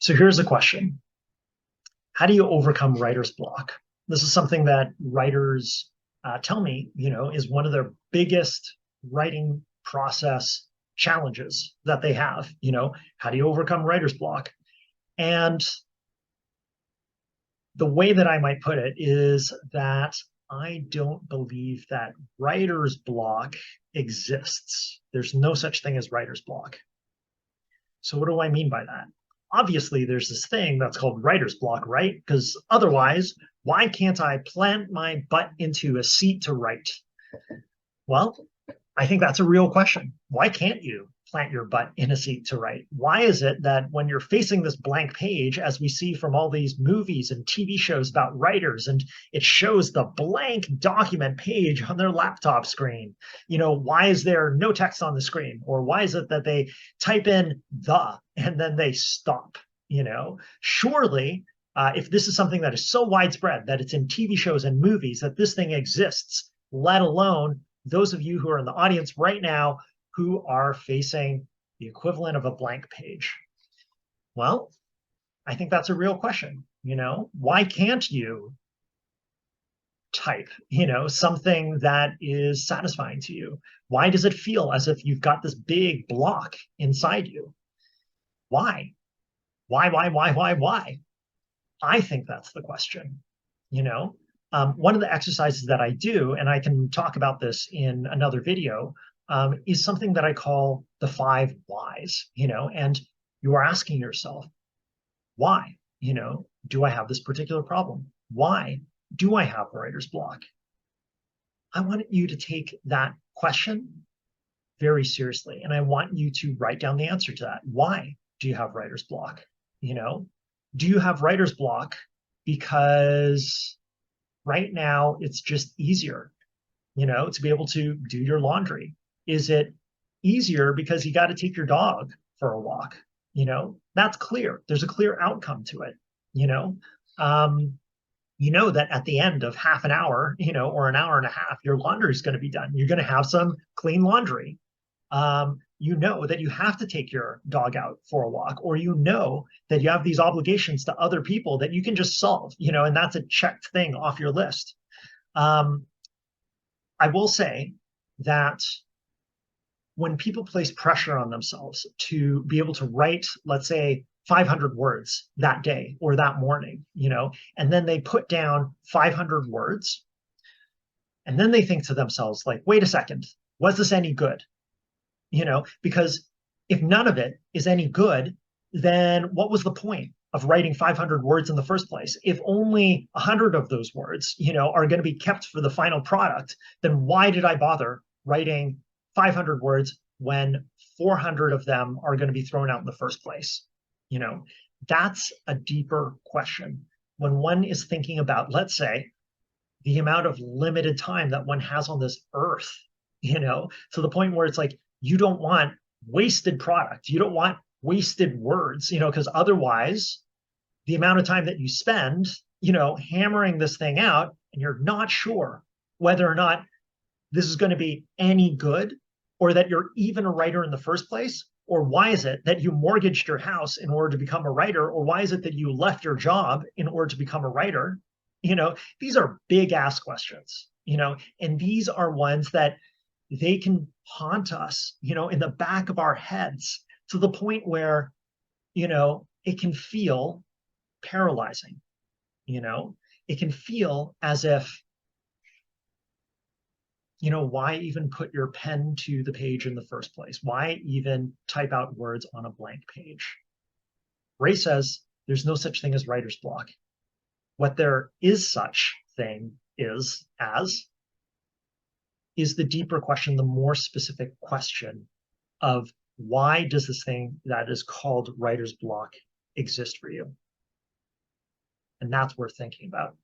So here's a question. How do you overcome writer's block? This is something that writers tell me, is one of their biggest writing process challenges that they have. How do you overcome writer's block? And the way that I might put it is that I don't believe that writer's block exists. There's no such thing as writer's block. So what do I mean by that? Obviously, there's this thing that's called writer's block, right? Because otherwise, why can't I plant my butt into a seat to write? Well, I think that's a real question. Why can't you plant your butt in a seat to write? Why is it that when you're facing this blank page, as we see from all these movies and TV shows about writers, and it shows the blank document page on their laptop screen, why is there no text on the screen? Or why is it that they type in the and then they stop? Surely if this is something that is so widespread that it's in TV shows and movies that this thing exists, let alone those of you who are in the audience right now who are facing the equivalent of a blank page? Well, I think that's a real question. Why can't you type, something that is satisfying to you? Why does it feel as if you've got this big block inside you? Why? Why? I think that's the question. One of the exercises that I do, and I can talk about this in another video, is something that I call the 5 whys, and you are asking yourself, why? Do I have this particular problem? Why do I have writer's block? I want you to take that question very seriously, and I want you to write down the answer to that. Why do you have writer's block? Do you have writer's block because right now it's just easier, to be able to do your laundry? Is it easier because you got to take your dog for a walk? That's clear. There's a clear outcome to it. That at the end of half an hour, or an hour and a half, your laundry is going to be done. You're going to have some clean laundry. That you have to take your dog out for a walk, or that you have these obligations to other people that you can just solve, and that's a checked thing off your list. I will say that when people place pressure on themselves to be able to write, let's say, 500 words that day or that morning, and then they put down 500 words, and then they think to themselves, like, wait a second, was this any good? Because if none of it is any good, then what was the point of writing 500 words in the first place? If only 100 of those words, are going to be kept for the final product, then why did I bother writing 500 words when 400 of them are going to be thrown out in the first place? That's a deeper question. When one is thinking about, let's say, the amount of limited time that one has on this earth, to the point where it's like, you don't want wasted product. You don't want wasted words, because otherwise the amount of time that you spend, hammering this thing out, and you're not sure whether or not this is going to be any good, or that you're even a writer in the first place, or why is it that you mortgaged your house in order to become a writer, or why is it that you left your job in order to become a writer? These are big ass questions, and these are ones that they can haunt us, in the back of our heads, to the point where, it can feel paralyzing. It can feel as if, why even put your pen to the page in the first place? Why even type out words on a blank page? Ray says there's no such thing as writer's block. What there is such thing is the deeper question, the more specific question of, why does this thing that is called writer's block exist for you? And that's worth thinking about.